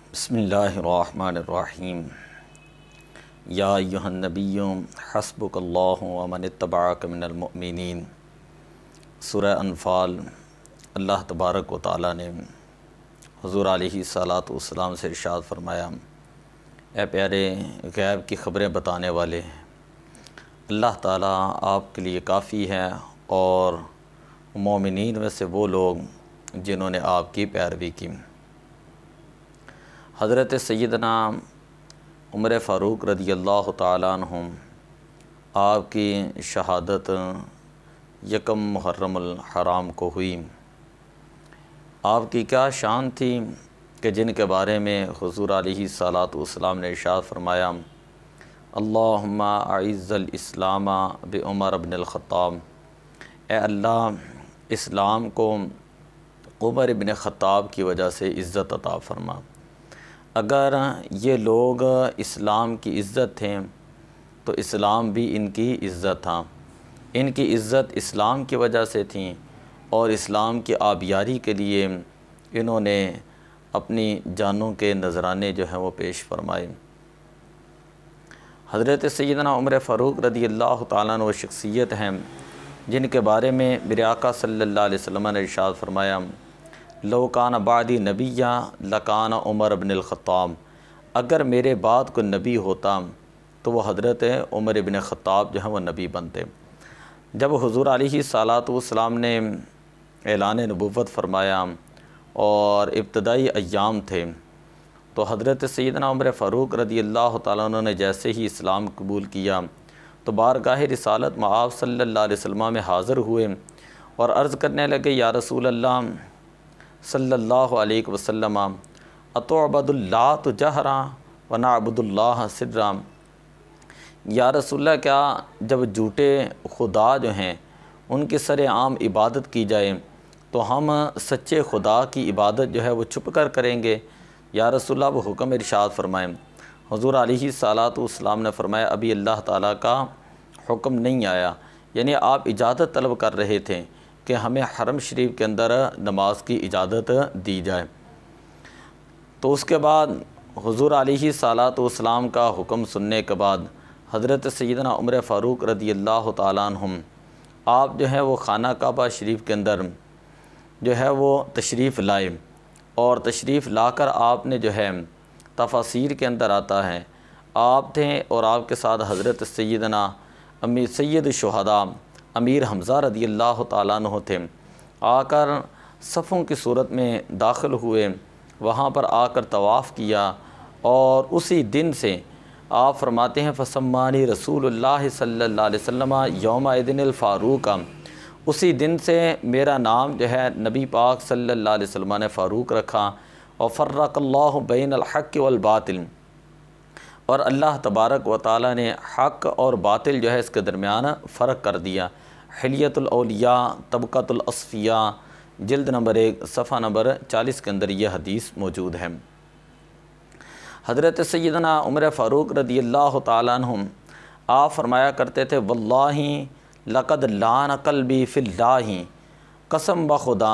बिस्मिल्लाहिर्रहमानिर्रहीम। या अय्युहन्नबिय्यु हस्बुकल्लाहु व मन इत्तबअक मिनल मुअमिनीन। सूरह अनफ़ाल। अल्लाह तबारक व तआला ने हुज़ूर अलैहिस्सलातु वस्सलाम से इरशाद फरमाया, ए प्यारे गैब की ख़बरें बताने वाले, अल्लाह ताला आपके लिए काफ़ी है और मोमिनीन में से वो लोग जिन्होंने आपकी पैरवी की। हज़रत सैदना उमर फ़ारूक रज़ी अल्लाह तआला अन्हु आपकी शहादत यकम मुहर्रमुल हराम को हुई। आपकी क्या शान थी कि जिनके बारे में हुज़ूर अलैहिस्सलातु वस्सलाम ने इरशाद फरमाया, अल्लाहुम्मा अइज़्ज़ल इस्लामा बि उमर इब्नुल ख़त्ताब। ए अल्लाह इस्लाम को उमर इब्न ख़त्ताब की वजह से इज़्ज़त अता फ़रमा। अगर ये लोग इस्लाम की इज़्ज़त थे तो इस्लाम भी इनकी इज़्ज़त था। इनकी इज़्ज़त इस्लाम की वजह से थी और इस्लाम की आबियारी के लिए इन्होंने अपनी जानों के नजराने जो हैं वो पेश फरमाए। हज़रत सैदना उमर फ़ारूक रज़ी अल्लाह तआला अन्हु वो शख्सियत हैं जिनके बारे में मेरे आका सल्लल्लाहु अलैहि वसल्लम ने इरशाद फरमाया, लो कान बादी नबिया लकान उमर इब्नुल ख़त्ताब। अगर मेरे बाद कोई नबी होता तो वो हज़रत उमर इब्न ख़त्ताब जो है वो नबी बनते। जब हुज़ूर अलैहिस्सलातु वस्सलाम ने ऐलान नबुव्वत फरमाया और इब्तदाई अय्याम थे तो हज़रत सैदना उमर फ़ारूक रज़ी अल्लाह तआला अन्हु ने जैसे ही इस्लाम कबूल किया तो बारगाह रिसालत में आप सल्लल्लाहु अलैहि वसल्लम में हाज़िर हुए और अर्ज़ करने लगे, या रसूल अल्लाह सल्लल्लाहु अलैहि वसल्लम अतुअबदुल्लाह जहरा व नअबुदुल्लाह सिर्रा। या रसूलल्लाह, क्या जब झूठे खुदा जो हैं उनकी सरेआम इबादत की जाए तो हम सच्चे खुदा की इबादत जो है वो छुप कर करेंगे? या रसूलल्लाह, वो हुक्म इरशाद फरमाएँ। हुज़ूर अलैहिस्सलातु वस्सलाम ने फरमाया, अभी अल्लाह ताला का हुक्म नहीं आया, यानी आप इजाज़त तलब कर रहे थे कि हमें हरम शरीफ के अंदर नमाज की इजाज़त दी जाए। तो उसके बाद हुज़ूर अलैहिस्सलातु वस्सलाम का हुक्म सुनने के बाद हज़रत सैदना उमर फ़ारूक रज़ी अल्लाह तआला अन्हुम आप जो है वो खाना काबा शरीफ के अंदर जो है वो तशरीफ़ लाए और तशरीफ़ लाकर आपने जो है तफासीर के अंदर आता है आप थे और आपके साथ हज़रत सैदना सैयद शुहदा अमीर हमज़ा रज़ी अल्लाह तआला अन्हु थे। आकर सफ़ों की सूरत में दाखिल हुए, वहाँ पर आकर तवाफ़ किया और उसी दिन से आप फरमाते हैं, फ़सम्मानी रसूलुल्लाह सल्लल्लाहु अलैहि वसल्लम यौमइदिनिल फ़ारूक़। उसी दिन से मेरा नाम जो है नबी पाक सल्लल्लाहु अलैहि वसल्लम ने फ़ारूक रखा। और फ़र्रक़ल्लाहु बैनल हक़्क़ि वल बातिल, और अल्लाह तबारक व तआला ने हक़ और बातिल जो है इसके दरमियान फ़र्क कर दिया। हिलियतुल औलिया तबक़तुल अस्फ़िया जिल्द नंबर 1 सफ़ा नंबर 40 के अंदर यह हदीस मौजूद है। हज़रत सैदना उमर फ़ारूक रज़ी अल्लाह तआला अन्हु आप फरमाया करते थे, वल्लाही लक़द लान क़ल्बी फ़िल्लाही। कसम ब खुदा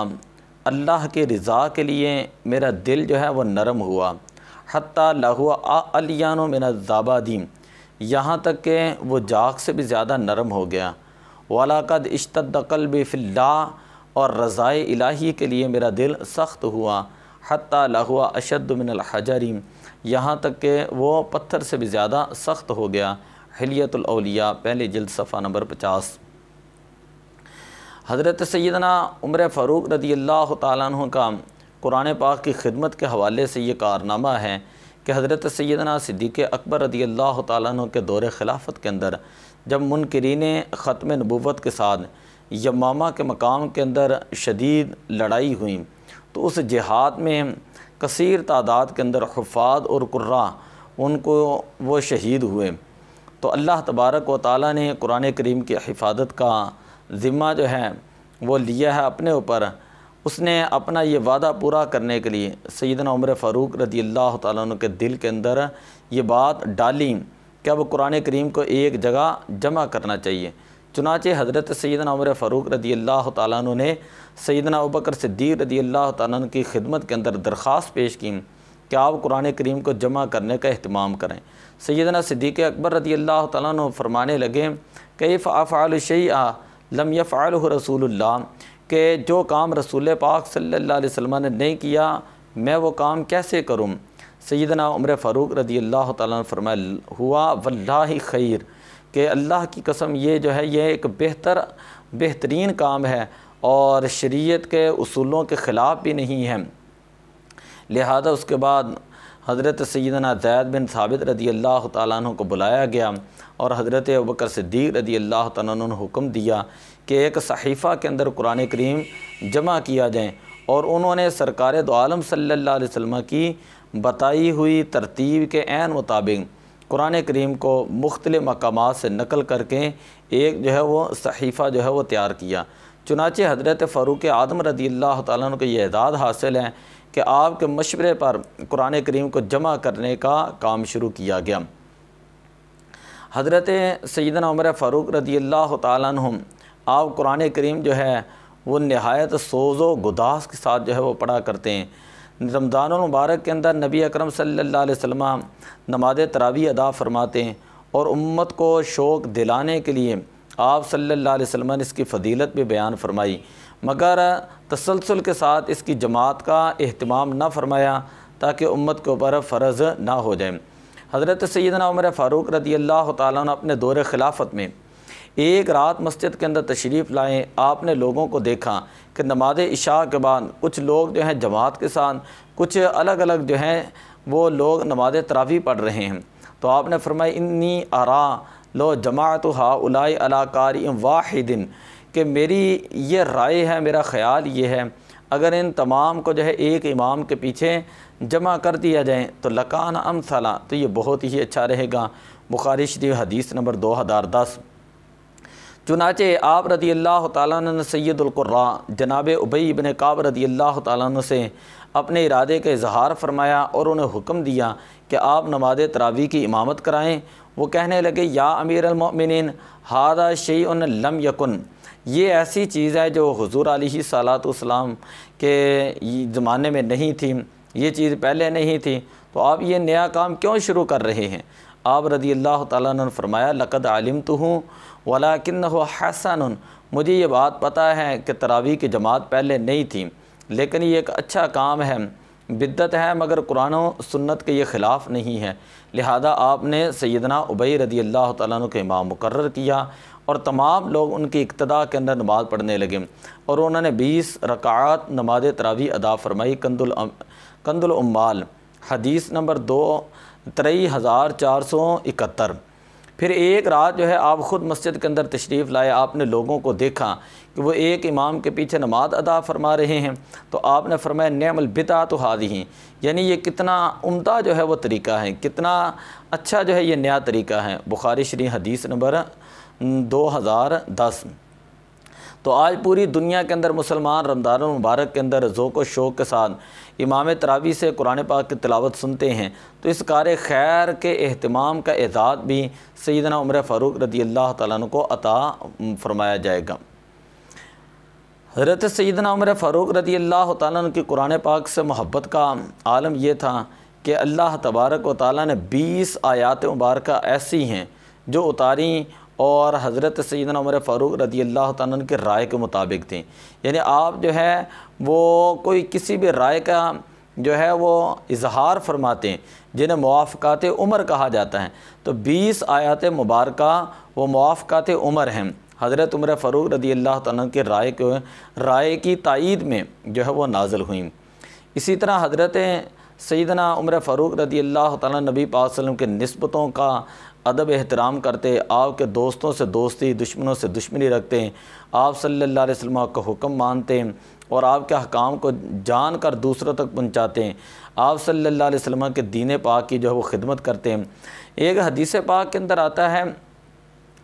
अल्लाह के रिज़ा के लिए मेरा दिल जो है वो नरम हुआ। हत्ता लहुआ अलियानो मिनज़्ज़ाबादी, यहाँ तक कि वो जाग से भी ज़्यादा नरम हो गया। वलाक़द इश्तद्द क़ल्बी फ़िल्लाह, और रज़ाए इलाही के लिए मेरा दिल सख्त हुआ। हत्ता लहुआ अशद्दु मिनल हजरी, यहाँ तक कि वो पत्थर से भी ज़्यादा सख्त हो गया। हिलियतुल औलिया पहली जिल्द सफ़ा नंबर 50। हज़रत सैदना उमर फ़ारूक रज़ी अल्लाह तआला अन्हु का कुरान पाक की खिदमत के हवाले से ये कारनामा है कि हज़रत सैदना सिद्दीक़ अकबर रज़ी अल्लाह तआला अन्हु के दौर खिलाफत के अंदर जब मुनकिरीन ख़त्म नबुव्वत के साथ यमामा के मकाम के अंदर शदीद लड़ाई हुई तो उस जिहाद में कसीर तादाद के अंदर हुफ़ाद और कुर्रा उनको वो शहीद हुए। तो अल्लाह तबारक व तआला ने कुरान करीम की हिफाजत का ज़िम्मा जो है वो लिया है अपने ऊपर। उसने अपना ये वादा पूरा करने के लिए सैदना उमर फ़ारूक रज़ी अल्लाह तआला अन्हु के दिल के अंदर ये बात डाली कि अब कुरान करीम को एक जगह जमा करना चाहिए। चुनाचे हज़रत सैदना उमर फ़ारूक रज़ी अल्लाह तआला अन्हु ने सैदना अबू बकर सिद्दीक़ रज़ी अल्लाह तआला अन्हु की खिदमत के अंदर दरख्वास्त पेश की कि आप कुरान करीम को जमा करने का अहतमाम करें। सैदना सिद्दीक़ अकबर रज़ी अल्लाह तआला अन्हु फरमाने लगे कैफ़ अफ़अलु शैअ लम यफ़अलहु रसूलुल्लाह, कि जो काम रसूल पाक सल्लल्लाहु अलैहि वसल्लम ने नहीं किया मैं वो काम कैसे करूँ। सैदना उमर फ़ारूक रज़ी अल्लाह तआला अन्हु फरमाया हुआ वल्लाहि खैर, कि अल्लाह की कसम ये जो है ये एक बेहतरीन काम है और शरीयत के उसूलों के ख़िलाफ़ भी नहीं है। लिहाजा उसके बाद हज़रत सैदना ज़ैद बिन साबित रज़ी अल्लाह तआला अन्हु को बुलाया गया और हज़रत अबू बकर सिद्दीक़ रज़ी अल्लाह तआला अन्हु ने हुक्म दिया कि एक सहीफ़ा के अंदर कुरान करीम जमा किया जाए, और उन्होंने सरकार दो आलम सल्लल्लाहु अलैहि वसल्लम की बताई हुई तरतीब के ऐन मुताबिक कुरान करीम को मुख्तलिफ़ मकामात से नकल करके एक जो है वो सहीफ़ा जो है वो तैयार किया। चुनाचे हज़रत फ़ारूक़ आज़म रज़ी अल्लाह तआला अन्हु को ये एजाज़ हासिल है कि आपके मशवरे पर कुरान करीम को जमा करने का काम शुरू किया गया। हज़रत सैदना उमर फ़ारूक रज़ी अल्लाह तआला अन्हु आप कुरान करीम जो है वो नहायत सोज़ो गुदास के साथ जो है वो पढ़ा करते हैं। रमज़ानुल मुबारक के अंदर नबी अकरम सल्लल्लाहु अलैहि वसल्लम नमाज तरावी अदा फरमाते हैं और उम्मत को शौक़ दिलाने के लिए आप सल्लल्लाहु अलैहि वसल्लम ने इसकी फ़जीलत भी बयान फरमाई, मगर तसलसल के साथ इसकी जमात का एहतमाम न फरमाया ताकि उम्मत के ऊपर फ़र्ज़ ना हो जाए। हज़रत सैदना उमर फ़ारूक रज़ी अल्लाह तआला अन्हु अपने दौर ख़िलाफ़त में एक रात मस्जिद के अंदर तशरीफ़ लाए। आपने लोगों को देखा कि नमाज इशा के बाद कुछ लोग जो हैं जमात के साथ, कुछ अलग अलग जो हैं वो लोग नमाज तरावी पढ़ रहे हैं। तो आपने फरमाया इन्नी आरा लो जमाअतु हाउलाई अला कारी वाहिदिन, कि मेरी ये राय है, मेरा ख़याल ये है अगर इन तमाम को जो है एक इमाम के पीछे जमा कर दिया जाए तो लकान अमसला, तो ये बहुत ही अच्छा रहेगा। बुखारी शरीफ हदीस नंबर 2010। चुनाचे आप रज़ी अल्लाह तआला अन्हु ने सैयदुल कुर्रा जनाब उबई इब्न काब रज़ी अल्लाह तआला अन्हु से अपने इरादे का इजहार फरमाया और उन्हें हुक्म दिया कि आप नमाज तरावी की इमामत कराएँ। वो कहने लगे या अमीर अल-मोमिनीन हादा शैउन लम यकुन, ये ऐसी चीज़ है जो हुज़ूर अलैहिस्सलातु वस्सलाम के ज़माने में नहीं थी, ये चीज़ पहले नहीं थी, तो आप ये नया काम क्यों शुरू कर रहे हैं। आप रज़ी अल्लाह तआला अन्हु ने फरमाया लक़द अलिमतुहु वलाकिन्नहु हसनुन, मुझे ये बात पता है कि तरावी की जमात पहले नहीं थी, लेकिन ये एक अच्छा काम है, बिद्दत है मगर कुरान और सुन्नत के ये ख़िलाफ़ नहीं है। लिहाजा आपने सैदना उबई रज़ी अल्लाह तआला अन्हु को इमाम मुकर्रर किया और तमाम लोग उनकी इक्तदा के अंदर नमाज़ पढ़ने लगे और उन्होंने 20 रकात नमाज तरावी अदा फरमाई। कंदुल उम्माल हदीस नंबर 23,471। फिर एक रात जो है आप ख़ुद मस्जिद के अंदर तशरीफ़ लाए, आपने लोगों को देखा कि वो एक इमाम के पीछे नमाज अदा फरमा रहे हैं, तो आपने फरमाया नेमल बिदअतु हाज़िही, यानी ये कितना उम्दा जो है वो तरीक़ा है, कितना अच्छा जो है ये नया तरीक़ा है। बुखारी शरीफ हदीस नंबर 2010। तो आज पूरी दुनिया के अंदर मुसलमान रमज़ान मुबारक के अंदर ज़ौक़ व शौक़ के साथ इमाम तरावी से कुरान पाक की तिलावत सुनते हैं, तो इस कार खैर के एहतमाम का एजाज़ भी सैयदना उमर फ़ारूक रज़ी अल्लाह तआला अन्हु को अता फ़रमाया जाएगा। हज़रत सैयदना उमर फ़ारूक रज़ी अल्लाह तआला अन्हु की कुरान पाक से मोहब्बत का आलम यह था कि अल्लाह तबारक व तआला ने 20 आयात मुबारक ऐसी हैं जो उतारी और हज़रत सैयदना उमर फ़ारूक रज़ी अल्लाह तआला अन्हु के राय के मुताबिक थी। यानी आप जो है वो कोई किसी भी राय का जो है वो इजहार फरमाते हैं जिन्हें मुआफ़क़ात उमर कहा जाता है, तो 20 आयात मुबारक वो मुआफ़क़ात उमर हैं। हज़रत उमर फ़ारूक रज़ी अल्लाह तआला अन्हु के राय की तायीद में जो है वो नाज़िल हुई। इसी तरह हज़रत सैयदना उमर फ़ारूक रज़ी अल्लाह तआला नबी पाक सल्लल्लाहु अलैहि वसल्लम के निस्बतों का अदब एहतराम करते, आपके दोस्तों से दोस्ती, दुश्मनों से दुश्मनी रखते, आप सल्लल्लाहु अलैहि वसल्लम का हुक्म मानते और आपके अहकाम को जान कर दूसरों तक पहुँचाते हैं, आप सल्लल्लाहु अलैहि वसल्लम के दीन पाक की जो है वो खिदमत करते हैं। एक हदीस पाक के अंदर आता है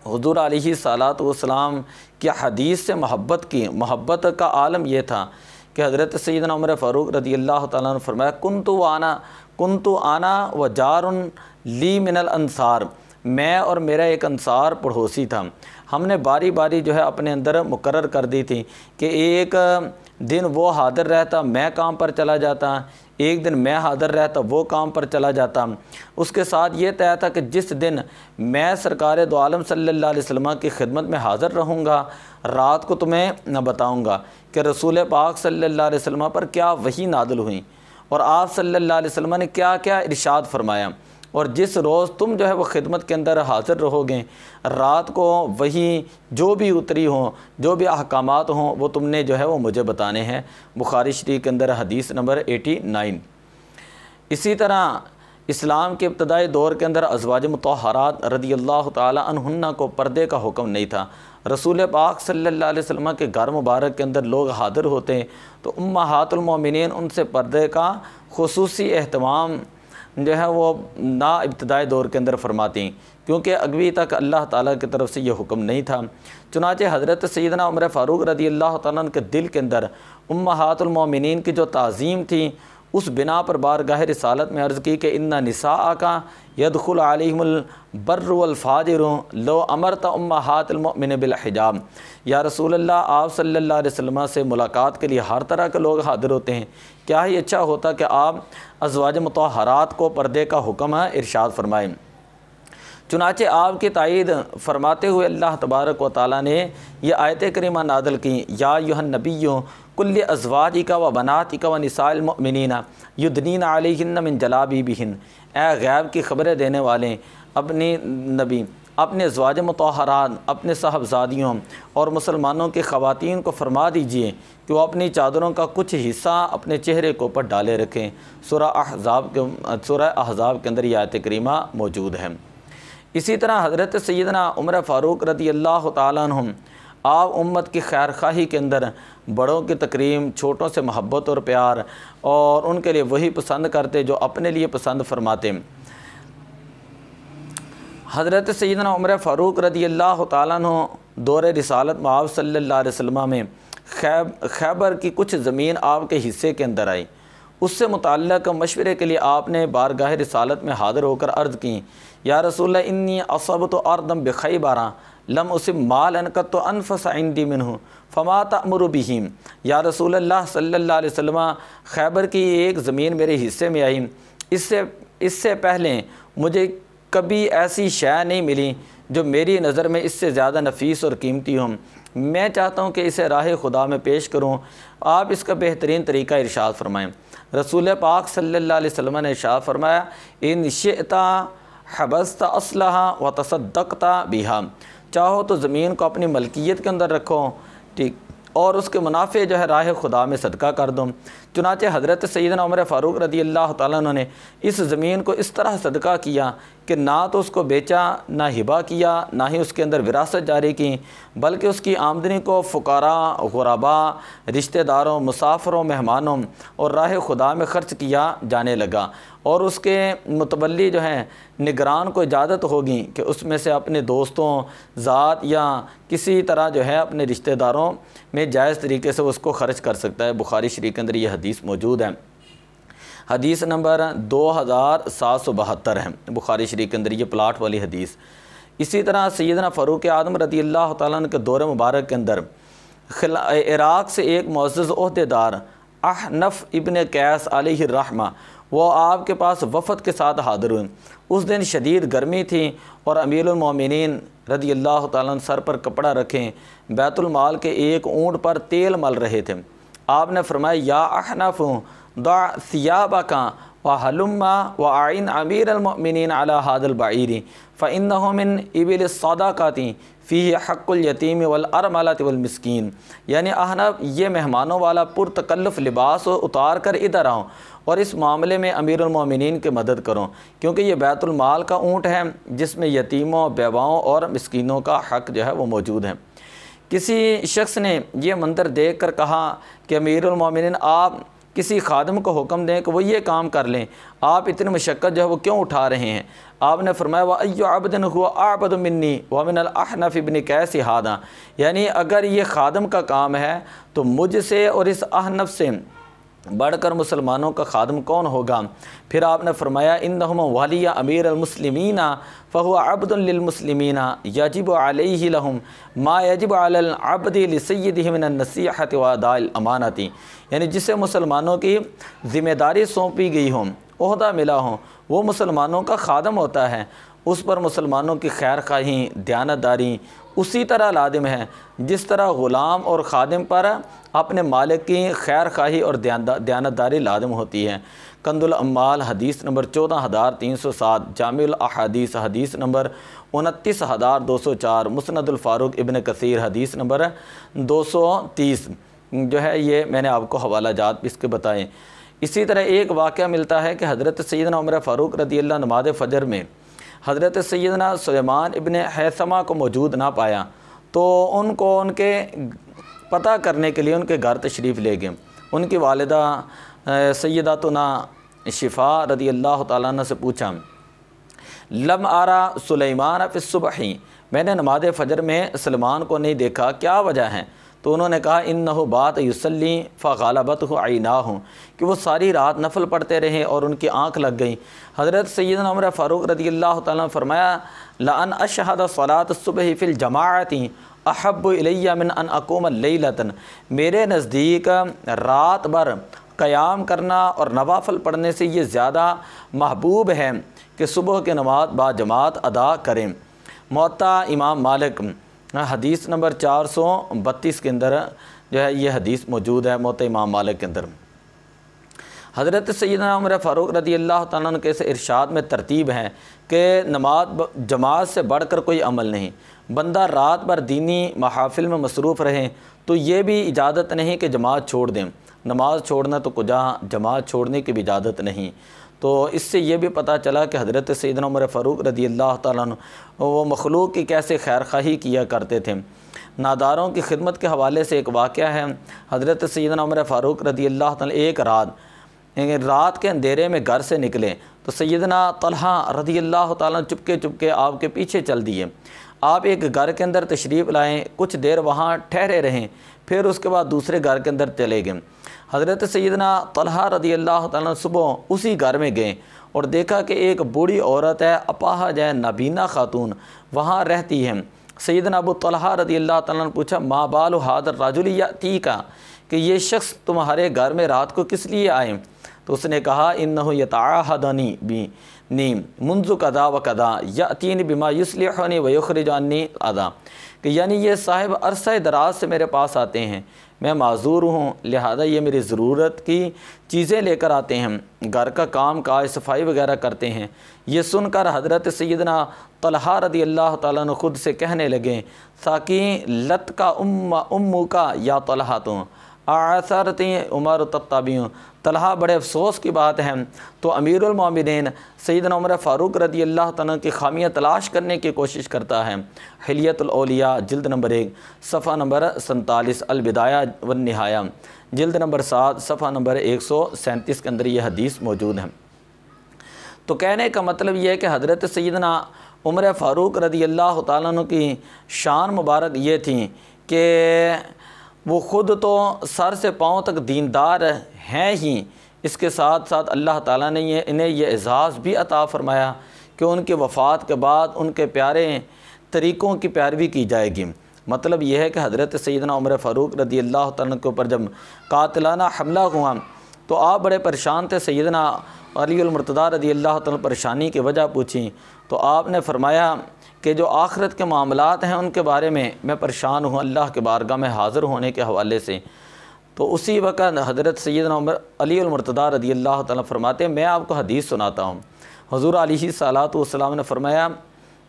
हुज़ूर अलैहिस्सलातु वस्सलाम की हदीस से मोहब्बत का आलम यह था कि हज़रत सैयदना उमर फ़ारूक रज़ी अल्लाह तआला अन्हु ने फरमाया कुन्तु आना व जारुन ली मिनल अंसार, मैं और मेरा एक अंसार पड़ोसी था, हमने बारी बारी जो है अपने अंदर मुकर्रर कर दी थी कि एक दिन वो हाज़िर रहता, मैं काम पर चला जाता, एक दिन मैं हाज़िर रहता, वो काम पर चला जाता। उसके साथ ये तय था कि जिस दिन मैं सरकार दो आलम सल्लल्लाहु अलैहि वसल्लम की खिदमत में हाज़िर रहूँगा, रात को तुम्हें न बताऊँगा कि रसूल पाक सल्लल्लाहु अलैहि वसल्लम पर क्या वही नादिल हुई और आप सल्लल्लाहु अलैहि वसल्लम ने क्या क्या इरशाद फरमाया। और जिस रोज़ तुम जो है वो खिदमत के अंदर हाज़िर रहोगे, रात को वही जो भी उतरी हों, जो भी अहकामात हों, वो तुमने जो है वो मुझे बताने हैं। बुखारी शरीफ के अंदर हदीस नंबर 89। इसी तरह इस्लाम के इब्तदाई दौर के अंदर अज़वाज मुतहरात रज़ियल्लाहु ताला अन्हुन्ना को पर्दे का हुक्म नहीं था। रसूल पाक सल्लल्लाहु अलैहि वसल्लम के घर मुबारक के अंदर लोग हाज़िर होते तो उम्महातुल मोमिनीन उनसे पर्दे का खुसूसी एहतमाम जो है वो ना इब्तदाई दौर के अंदर फरमाती, क्योंकि अगवी तक अल्लाह ताला की तरफ से ये हुक्म नहीं था। चुनांचे हज़रत सैदना उमर फारूक रज़ियल्लाहु ताला के दिल के अंदर उम्महातुल मोमिनीन की जो ताज़ीम थी, उस बिना पर बारगाह रिसालत में अर्ज़ की कि इन्ना निसा का यदखुल अलैहिमुल बर्र वल फाजिर लो अमरता उम्महातुल मोमिन बिल हिजाब। या रसूल अल्लाह, आप सल्लल्लाहु अलैहि वसल्लम से मुलाकात के लिए हर तरह के लोग हाज़िर होते हैं, क्या ही अच्छा होता कि आप अज़वाज मुतहरात को पर्दे का हुक्म है इरशाद फरमाएँ। चुनांचे आपकी तायीद फरमाते हुए अल्लाह तबारक व तआला ने यह आयत करीमा नादल की, या अय्युहन नबिय्यु कुल्ल अज़वाजिका व बनातिका व निसाइल मुमिनीना युदनीना अलैहिन्ना मिन जलाबिबिहिन। ए गैब की ख़बरें देने वाले अपनी नबी अपने अज़वाज मुतहरात, अपने साहबजादियों और मुसलमानों की ख़वातीन को फरमा दीजिए कि वो अपनी चादरों का कुछ हिस्सा अपने चेहरे के ऊपर डाले रखें। सूरह अहज़ाब के अंदर यह आयत करीमा मौजूद है। इसी तरह हज़रत सैदना उमर फ़ारूक रज़ियल्लाहु ताला अन्हुम आप उम्मत की खैर खाही के अंदर बड़ों की तकरीम, छोटों से मोहब्बत और प्यार और उनके लिए वही पसंद करते जो अपने लिए पसंद फरमाते। हज़रत सैदना उमर फ़ारूक रज़ियल्लाहु ताला अन्हु दौरे रिसालत में आप सल्लल्लाहु अलैहि वसल्लम में खैबर की कुछ ज़मीन आपके हिस्से के अंदर आई। उससे मुताल्लिक़ मशवरे के लिए आपने बारगाह रिसालत में हाज़िर होकर अर्ज़ की, या रसूलल्लाह इन्नी असबतु अर्दम बिखैबरा लम उसिब मालन कत्तु अनफस इंदी मिन्हु फमा तअमुरु बिही। या रसूलल्लाह सल्लल्लाहु अलैहि वसल्लम, खैबर की एक ज़मीन मेरे हिस्से में आई, इससे पहले मुझे कभी ऐसी शय नहीं मिली जो मेरी नज़र में इससे ज़्यादा नफीस और कीमती हो। मैं चाहता हूँ कि इसे राह खुदा में पेश करूँ, आप इसका बेहतरीन तरीका इरशाद फरमाएँ। रसूल पाक सल्लल्लाहु अलैहि वसल्लम ने इरशाद फरमाया, इन शिअता हबस्ता असलहा व तसद्दक़ता बिहा। चाहो तो ज़मीन को अपनी मलकियत के अंदर रखो, ठीक, और उसके मुनाफे जो है राह खुदा में सदका कर दो। चुनांचे हज़रत सैदना उमर फ़ारूक रज़ियल्लाहु ताला अन्हु ने इस ज़मीन को इस तरह सदका किया कि ना तो उसको बेचा, ना हिबा किया, ना ही उसके अंदर विरासत जारी की, बल्कि उसकी आमदनी को फ़ुकारा, गुरबा, रिश्तेदारों, मुसाफिरों, मेहमानों और राह खुदा में ख़र्च किया जाने लगा। और उसके मुतवल्ली जो हैं निगरान को इजाज़त होगी कि उसमें से अपने दोस्तों, ज़ात या किसी तरह जो है अपने रिश्तेदारों में जायज़ तरीके से उसको ख़र्च कर सकता है। बुखारी शरीफ के अंदर ये हदीस मौजूद है। हदीस नंबर 2772 है बुखारी शरीफ के अंदर, ये प्लाट वाली हदीस। इसी तरह सैयदना फ़ारूक आज़म रज़ियल्लाहु ताला अन्हु के दौर मुबारक के अंदर इराक़ से एक मुअज़्ज़ज़ ओहदेदार अहनफ़ इब्न कैस अलैहि रहमा वो आपके पास वफ़द के साथ हाज़िर हुए। उस दिन शदीद गर्मी थी और अमीरुल मोमिनीन रज़ियल्लाहु ताला अन्हु सर पर कपड़ा रखें बैतुल माल के एक ऊँट पर तेल मल रहे थे। आपने फरमाया, या अहनफ़ दा सियाबका व हलुम्मा व आइन अमीरुल मोमिनीन अला हाज़िल बईरी फ़इन्नहु मिन इबिल सदाक़ाति फ़ीही हक़्क़ुल यतीम वल अरमलति वल मिस्कीन। यानी अहनफ़, ये मेहमानों वाला पुरतकल्लुफ़ लिबास उतार कर इधर आओ और इस मामले में अमीरुल मोमिनीन की मदद करो, क्योंकि ये बैतुल माल का ऊँट है जिसमें यतीमों, बेवाओं और मिस्कीनों का हक़ जो है वो मौजूद है। किसी शख्स ने यह मंजर देख कर कहा कि अमीरुल मोमिनीन, आप किसी खादम को हुक्म दें कि वो ये काम कर लें, आप इतनी मशक्क़त जो है वो क्यों उठा रहे हैं। आपने फरमाया, व अय्यु अब्दिन हुवा अअबदु मिन्नी व मिनल अहनफ़ इब्न कैस हादा। यानी अगर ये खादम का काम है तो मुझसे और इस अहनफ़ से बढ़कर मुसलमानों का खादम कौन होगा? फिर आपने फरमाया इन्नहुम वालिया अमीर अलमुस्लिमीना फ़हुवा अब्दुन लिलमुस्लिमीना यजिबु अलैहि लहुम मा यजिबु अलल अब्दि लिसय्यदिहि मिनन नसीहति व अदाइल अमानति। यानी जिसे मुसलमानों की ज़िम्मेदारी सौंपी गई हो, ओहदा मिला हो, वो मुसलमानों का खादम होता है, उस पर मुसलमानों की खैर खाही, दयानतदारी उसी तरह लाजिम है जिस तरह ग़ुलाम और ख़ादिम पर अपने मालिक की खैर खाही और दयानतदारी लाजिम होती है। कंदुल अम्माल हदीस नंबर 14307, जामिउल अहादीस हदीस नंबर 29204, मुस्नदुल फ़ारूक इब्न कसीर हदीस नंबर 230 जो है ये मैंने आपको हवाला जात इसके बताएँ। इसी तरह एक वाक़या मिलता है कि हज़रत सैयदना उमर फ़ारूक रज़ियल्लाहु अन्हु नमाज़ फ़जर में हज़रत सैयदना सुलेमान इब्न हैसमा को मौजूद ना पाया, तो उनको उनके पता करने के लिए उनके घर तशरीफ़ ले गए। उनकी वालिदा सैयदातुना शिफ़ा रज़ियल्लाहु ताला अन्हा से पूछा, लम आरा सुलेमान फ़िस सुबही, मैंने नमाज़ फ़जर में सलमान को नहीं देखा, क्या वजह है? तो उन्होंने कहा इन्नहु बात युसल्ली फ़ग़लबतहु ऐनाहु, कि वो सारी रात नफल पढ़ते रहे और उनकी आँख लग गई। हज़रत सैयदना उमर फ़ारूक रज़ियल्लाहु ताला फरमाया लअन अशहद सलात सुबह फ़िल जमाअती अहब्बु इलैया मिन अन अक़ूम लैलतन, मेरे नज़दीक रात भर क़याम करना और नवाफ़िल पढ़ने से ये ज़्यादा महबूब है कि सुबह के नमाज बाजमात अदा करें। मुअत्ता इमाम मालिक हदीस नंबर 432 के अंदर जो है ये हदीस मौजूद है मुअत्ता इमाम मालिक के अंदर। हज़रत सैयदना उमर फ़ारूक रज़ियल्लाहु ताला अन्हु के से इरशाद में तरतीब है कि नमाज जमात से बढ़कर कोई अमल नहीं। बंदा रात भर दीनी महाफिल में मसरूफ़ रहे तो ये भी इजाज़त नहीं कि जमात छोड़ दें, नमाज छोड़ना तो कुजा, जमात छोड़ने की भी इजाज़त नहीं। तो इससे ये भी पता चला कि हज़रत सैयदना उमर फ़ारूक रज़ियल्लाहु ताला अन्हु वो मखलूक की कैसे खैर खाही किया करते थे। नादारों की खिदमत के हवाले से एक वाक़या है, हज़रत सैयदना उमर फ़ारूक रज़ियल्लाहु ताला एक रात के अंधेरे में घर से निकले तो सैयदना तलहा रज़ियल्लाहु ताला चुपके चुपके आपके पीछे चल दिए। आप एक घर के अंदर तशरीफ़ लाएँ, कुछ देर वहाँ ठहरे रहें, फिर उसके बाद दूसरे घर के अंदर चले गए। हज़रत सैयदना तलहा रज़ियल्लाहु ताला सुबह उसी घर में गए और देखा कि एक बूढ़ी औरत है, अपाहज है, नाबीना खातून वहाँ रहती है। सैयदना अबू तलहा रज़ियल्लाहु ताला ने पूछा मा बालु हाज़र रजुल यातीका, कि ये शख्स तुम्हारे घर में रात को किस लिए आए? तो उसने कहा इन्नहु यतआहदनी बी मुंज़ु कदा व कदा यातीनी बिमा युस्लिहुनी व युखरिजुनी अदा, कि यानी ये साहिब अरसा दराज से मेरे पास आते हैं, मैं माजूर हूँ, लिहाजा ये मेरी ज़रूरत की चीज़ें लेकर आते हैं, घर का काम काज सफाई वगैरह करते हैं। ये सुनकर हज़रत सैयदना तलहा रज़ियल्लाहु ताला अन्हु खुद से कहने लगे साकी लत का उम्मू का या तलहा तो आसरती उमर तत्ताबियों, तलहा बड़े अफसोस की बात है तो अमीरुल मोमिनीन सैयदना उमर फ़ारूक रज़ियल्लाहु ताला की खामियाँ तलाश करने की कोशिश करता है। हिलियतुल औलिया जिल्द नंबर 1 सफ़ा नंबर 47, अल बिदाया व निहाया जिल्द नंबर 7 सफ़ा नंबर 137 के अंदर ये हदीस मौजूद है। तो कहने का मतलब ये है कि हज़रत सैयदना उमर फ़ारूक रज़ियल्लाहु ताला अन्हु की शान मुबारक ये थी कि वो ख़ुद तो सर से पाँव तक दीनदार हैं ही, इसके साथ साथ अल्लाह ताला ने इन्हें ये एज़ाज़ भी अता फ़रमाया कि उनके वफ़ात के बाद उनके प्यारे तरीक़ों की पैरवी की जाएगी। मतलब यह है कि हज़रत सैयदना उमर फ़ारूक रज़ियल्लाहु ताला के ऊपर जब कातिलाना हमला हुआ तो आप बड़े परेशान थे। सैयदना अली मुर्तज़ा रज़ियल्लाहु ताला परेशानी की वजह पूछी तो आपने फ़रमाया कि जो आखिरत के मामलात हैं उनके बारे में मैं परेशान हूँ अल्लाह के बारगाह में हाज़िर होने के हवाले से। तो उसी वक्त हज़रत सैयदना अली मुर्तज़ा रज़ियल्लाहु ताला फरमाते हैं मैं आपको हदीस सुनाता हूँ। हुज़ूर अलैहिस्सलातु वस्सलाम ने फरमाया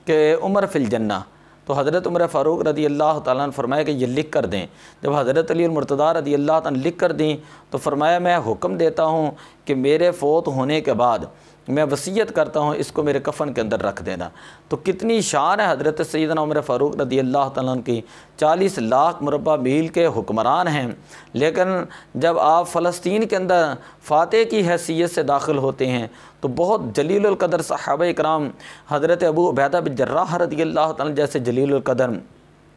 कि उमर फ़िल जन्ना, तो हज़रत उमर फ़ारूक रज़ियल्लाहु ताला ने फरमाया कि ये लिख कर दें। जब हज़रत अली मुर्तज़ा रज़ियल्लाहु ताला लिख कर दी तो फरमाया मैं हुक्म देता हूँ कि मेरे फ़ौत होने के बाद मैं वसीयत करता हूँ इसको मेरे कफ़न के अंदर रख देना। तो कितनी शान है हज़रत सैयदना उमर फ़ारूक रज़ियल्लाहु ताला की। 40 लाख मुरब्बा मील के हुक्मरान हैं, लेकिन जब आप फ़लस्तीन के अंदर फ़ातह की हैसियत से दाखिल होते हैं तो बहुत जलीलुल क़दर सहाबा इकराम हज़रत अबू उबैदा बिन जर्राह रज़ियल्लाहु ताला जैसे जलीलुल क़दर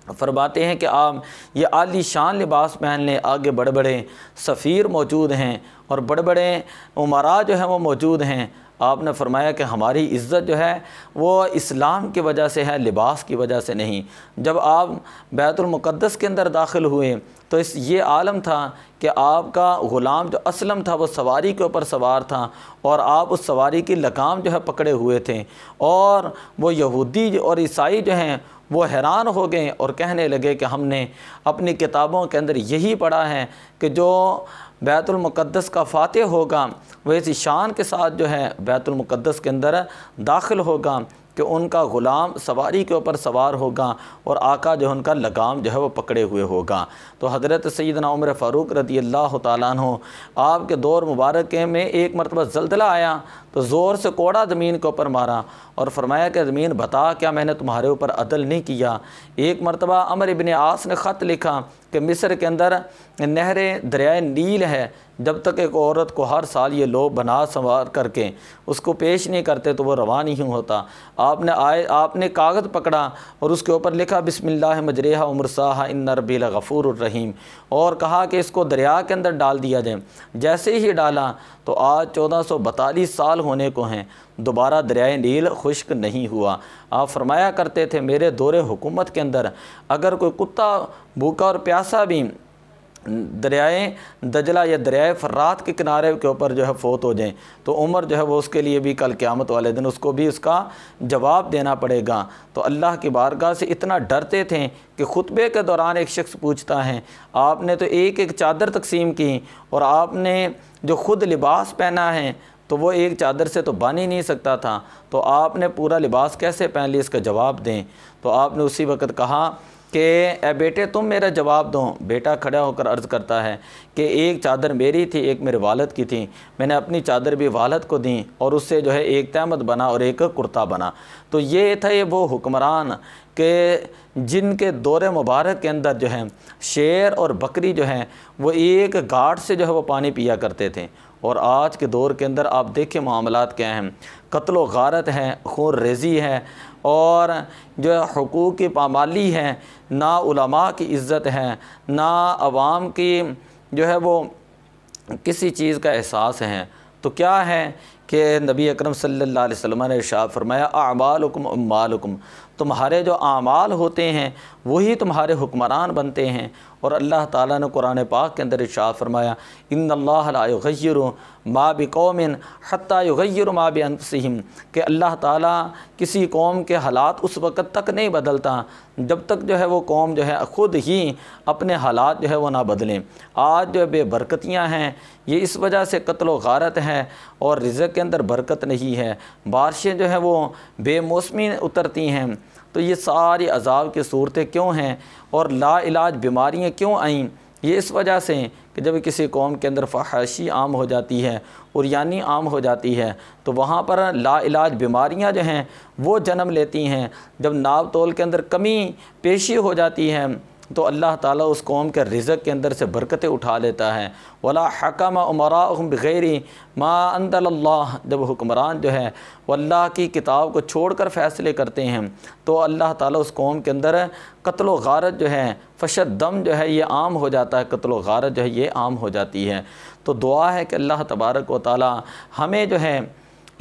फरमाते हैं कि आप ये आली शान लिबास पहन लें, आगे बड़े बड़े सफ़ीर मौजूद हैं और बड़े बड़े उमरा जो हैं वो मौजूद हैं। आपने फरमाया कि हमारी इज़्ज़त जो है वो इस्लाम की वजह से है, लिबास की वजह से नहीं। जब आप बैतुल मुक़द्दस के अंदर दाखिल हुए तो ये आलम था कि आपका ग़ुलाम जो असलम था वो सवारी के ऊपर सवार था और आप उस सवारी की लगाम जो है पकड़े हुए थे, और वो यहूदी और ईसाई जो हैं वो हैरान हो गए और कहने लगे कि हमने अपनी किताबों के अंदर यही पढ़ा है कि जो बैतुल मुक़द्दस का फ़ातिह होगा वह इस शान के साथ जो है बैतुल मुक़द्दस के अंदर दाखिल होगा कि उनका ग़ुलाम सवारी के ऊपर सवार होगा और आका जो उनका लगाम जो है वो पकड़े हुए होगा। तो हज़रत सैदना उमर फ़ारूक रज़ी अल्लाह तआला अन्हु आपके दौर मुबारक में एक मरतबा ज़ल्ज़ला आया तो ज़ोर से कोड़ा ज़मीन के ऊपर मारा और फरमाया कि ज़मीन बता क्या मैंने तुम्हारे ऊपर अदल नहीं किया। एक मरतबा अमर इब्न आस ने ख़त लिखा कि मिस्र के अंदर नहर दरियाए नील है, जब तक एक औरत को हर साल ये लोग बना संवार करके उसको पेश नहीं करते तो वो रवा नहीं होता। आपने कागज़ पकड़ा और उसके ऊपर लिखा बिस्मिल्लाह मजरेहा मुरसाहा इन्ना रब्बी लगफूरुर रहीम, और कहा कि इसको दरिया के अंदर डाल दिया जाए। जैसे ही डाला तो आज 1442 साल होने को हैं, दोबारा दरियाए नील खुश्क नहीं हुआ। आप फरमाया करते थे मेरे दौरे हुकूमत के अंदर अगर कोई कुत्ता भूखा और प्यासा भी दरियाए दजला या दरियाए फरात के किनारे के ऊपर जो है फ़ौत हो जाए तो उमर जो है वो उसके लिए भी कल क़यामत वाले दिन उसको भी उसका जवाब देना पड़ेगा। तो अल्लाह की बारगाह से इतना डरते थे कि खुतबे के दौरान एक शख्स पूछता है आपने तो एक एक चादर तकसीम की और आपने जो ख़ुद लिबास पहना है तो वो एक चादर से तो बन ही नहीं सकता था, तो आपने पूरा लिबास कैसे पहन लिया, इसका जवाब दें। तो आपने उसी वक़्त कहा कि ए बेटे तुम मेरा जवाब दो। बेटा खड़ा होकर अर्ज़ करता है कि एक चादर मेरी थी, एक मेरे वालिद की थी, मैंने अपनी चादर भी वालिद को दी और उससे जो है एक तहमत बना और एक कुर्ता बना। तो ये था ये वो हुक्मरान के जिनके दौरे मुबारक के अंदर जो है शेर और बकरी जो हैं वो एक घाट से जो है वो पानी पिया करते थे। और आज के दौर के अंदर आप देखें मामलात क्या हैं, कत्ल व गारत है, खून रेज़ी है और जो है हुकूक़ की पामाली है, ना उलमा की इज़्ज़त है, ना अवाम की जो है वो किसी चीज़ का एहसास है। तो क्या है कि नबी अकरम सल्लल्लाहु अलैहि वसल्लम ने इरशाद फरमाया अमालुकुम उम्मालुकुम, तुम्हारे जो आमाल होते हैं वही तुम्हारे हुक्मरान बनते हैं। और अल्लाह ताला ने कुरान पाक के अंदर इरशाद फरमाया इन्नल्लाह ला युग़य्यिरु मा बिक़ौमिन हत्ता युग़य्यिरु मा बिअन्फुसिहिम, कि अल्लाह ताला किसी कौम के हालात उस वक़्त तक नहीं बदलता जब तक जो है वो कौम जो है ख़ुद ही अपने हालात जो है वो ना बदलें। आज जो बेबरकतियाँ हैं ये इस वजह से कत्ल व गारत है और रिज़्क़ के अंदर बरकत नहीं है, बारिशें जो हैं वो बेमौसमी उतरती हैं। तो ये सारी अज़ाब की सूरतें क्यों हैं और लाइलाज बीमारियाँ क्यों आईं, ये इस वजह से कि जब किसी कौम के अंदर फहाशी आम हो जाती है, उरियानी आम हो जाती है, तो वहाँ पर लाइलाज बीमारियाँ जो हैं वो जन्म लेती हैं। जब नाव तोल के अंदर कमी पेशी हो जाती है तो अल्लाह ताला उस कौम के रिज़्क़ के अंदर से बरकतें उठा लेता है। वला हकम उमराहुम बिगैरी मा अंज़लल्लाह, जब हुक्मरान जो है वो अल्लाह की किताब को छोड़कर फ़ैसले करते हैं तो अल्लाह ताला उस कौम के अंदर कत्ल व गारत जो है फशद दम जो है ये आम हो जाता है, कत्ल व गारत जो है ये आम हो जाती है। तो दुआ है कि अल्लाह तबारक व तआला हमें जो है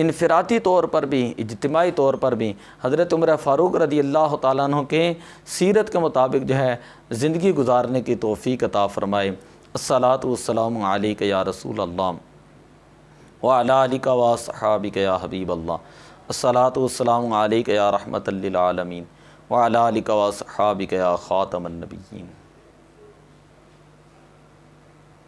इनफराती तौर पर भी इज्तिमाई तौर पर भी हज़रत उमर फ़ारूक रज़ी अल्लाह तआला अन्हु के सीरत के मुताबिक जो है ज़िंदगी गुजारने की तौफ़ीक़ अता फ़रमाए। अस्सलातु वस्सलामु अलैका या रसूल अल्लाह व अला आलिका व अस्हाबिका या हबीब अल्लाह। अस्सलातु वस्सलामु अलैका या रहमतल लिल आलमीन व अला आलिका व अस्हाबिका या ख़ातमन नबिय्यीन।